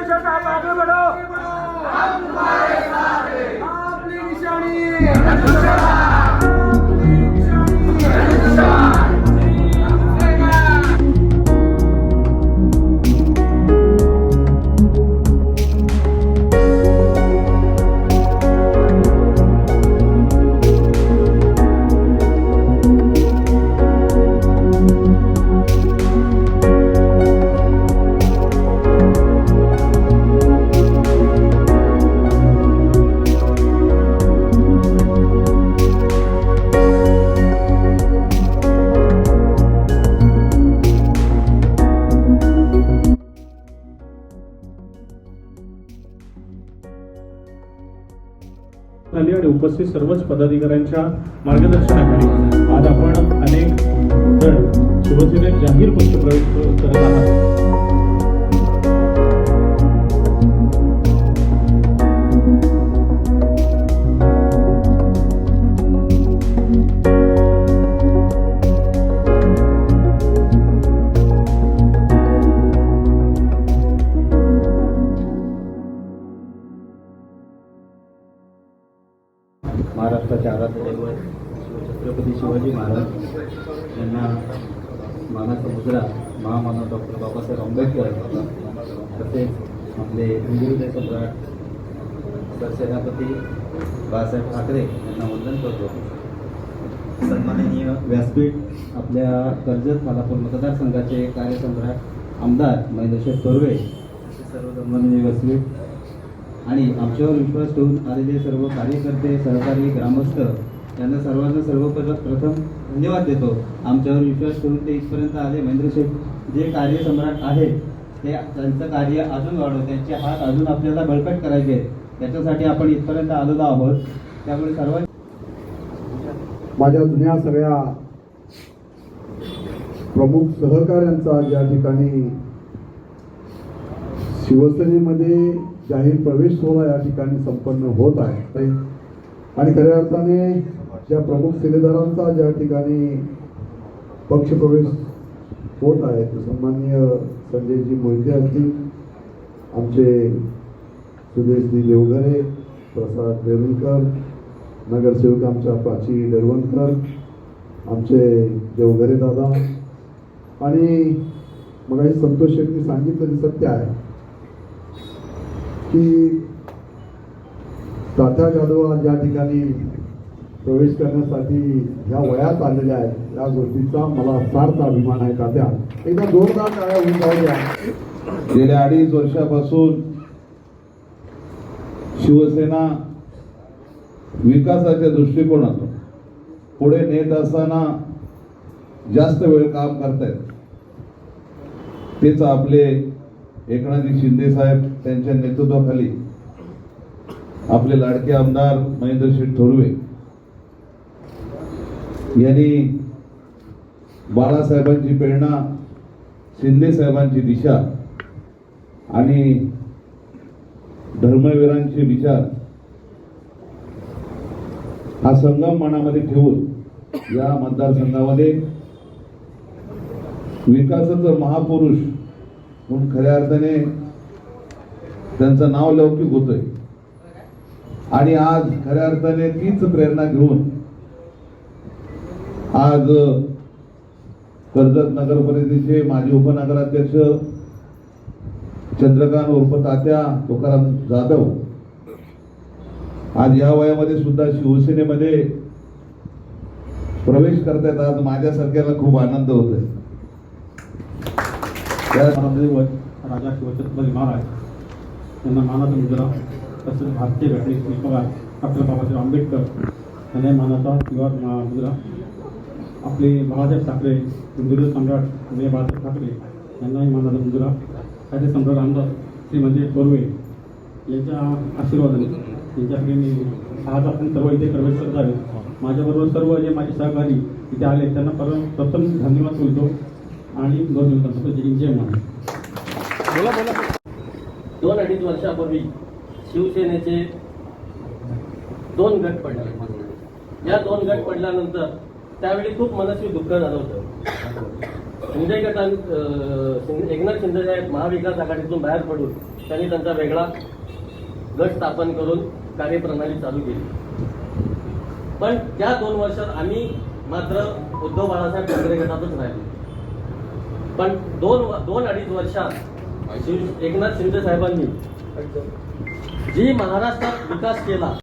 साथ आगे बढ़ो, हम तुम्हारे साथ हैं। आपकी निशानी आणि उपस्थित सर्वच पदाधिकाऱ्यांच्या मार्गदर्शनाखाली आज आपण अनेक जण शिवसेनेत जाहीर पक्षप्रवेश करत आहात। महाराष्ट्राचे आराध्य दैवत छत्रपती शिवाजी महाराज यांना मानाचा मुजरा महामानव डॉक्टर बाबासाहेब आंबेडकर तसेच आपले हिंदू सम्राट सरसेनापती बाळासाहेब ठाकरे यांना वंदन करतो। सन्माननीय व्यासपीठ आपल्या कर्जत खालापूर मतदारसंघाचे कार्यसम्राट आमदार महेंद्रशेठ तोरवे असे सर्व सन्माननीय व्यासपीठ आणि आमच्यावर विश्वास ठेवून आलेले सर्व कार्यकर्ते सहकारी ग्रामस्थ यांना सर्वांना सर्वप्रथम धन्यवाद देतो। आमच्यावर विश्वास ठेवून ते इथपर्यंत आले। महेंद्रशेठ जे कार्यसम्राट आहेत ते त्यांचं कार्य अजून वाढव, त्यांचे हात अजून आपल्याला बळकट करायचे आहेत, त्याच्यासाठी आपण इथपर्यंत आलेलो आहोत। त्यामुळे सर्व माझ्या जुन्या सगळ्या प्रमुख सहकाऱ्यांचा ज्या ठिकाणी शिवसेनेमध्ये जाहीर प्रवेश सोहळा या ठिकाणी संपन्न होत आहे आणि खऱ्या अर्थाने ज्या प्रमुख सेवेदारांचा ज्या ठिकाणी पक्षप्रवेश होत आहे ते सन्माननीय संजयजी मोहिते असतील, आमचे सुदेशजी देवघरे, प्रसाद देरुलकर, नगरसेवक आमच्या प्राची डरवणकर, आमचे देवघरे दादा आणि मग संतोष शेट्टी सांगितलं ते सत्य आहे की तात्या जाधव ज्या ठिकाणी प्रवेश करण्यासाठी ह्या वयात आलेल्या आहेत या गोष्टीचा मला फारच अभिमान आहे। तात्या एकदा जोरदार टाळ्या होऊन जाऊ द्या। गेल्या 2.5 वर्षापासून शिवसेना विकासाच्या दृष्टिकोनातून पुढे नेत असताना जास्त वेळ काम करतायत। तेच आपले एकनाथजी शिंदे साहेब त्यांच्या नेतृत्वाखाली आपले लाडके आमदार महेंद्रशेठ तोरवे यांनी बाळासाहेबांची प्रेरणा, शिंदे साहेबांची दिशा आणि धर्मवीरांचे विचार हा संगम मनामध्ये ठेवून या मतदारसंघामध्ये विकासाचं महापुरुष म्हणून खऱ्या अर्थाने त्यांचं नाव लौकिक होतंय आणि आज खऱ्या अर्थाने तीच प्रेरणा घेऊन आज कर्जत नगर परिषदेचे माजी उपनगराध्यक्ष चंद्रकांत उर्फ तात्या तुकाराम जाधव आज या वयामध्ये सुद्धा शिवसेनेमध्ये प्रवेश करतायत। आज माझ्यासारख्याला खूप आनंद होतोय। राजा शिवछत्रपती महाराज यांना मानाचा मुजरा तसेच भारतीय घटनेचे पगार डॉक्टर बाबासाहेब आंबेडकर यांना मानाचा किंवा मुजरा आपले बाळासाहेब ठाकरे हिंदू सम्राट बाळासाहेब ठाकरे यांनाही मानाचा मुजरा कार्य सम्राट आमदार श्री म्हणजे तोरवे यांच्या आशीर्वादाने यांच्याकडे मी आज आपण सर्व इथे प्रवेश करत आहे। माझ्याबरोबर सर्व जे माझे सहकारी इथे आले त्यांना प्रथम धन्यवाद बोलतो आणि जय महाराज। 2-2.5 वर्षापूर्वी शिवसेनेचे 2 गट पडले। या 2 गट पडल्यानंतर त्यावेळी खूप मनस्वी दुःख झालं होतं। शिंदे एकनाथ शिंदे साहेब महाविकास आघाडीतून बाहेर पडून त्यांनी त्यांचा वेगळा गट स्थापन करून कार्यप्रणाली चालू केली. पण त्या 2 वर्षात आम्ही मात्र उद्धव बाळासाहेब ठाकरे गटातच राहिलो. पण 2-2.5 वर्षात एकनाथ शिंदे साहेबांनी जी महाराष्ट्रात विकास केला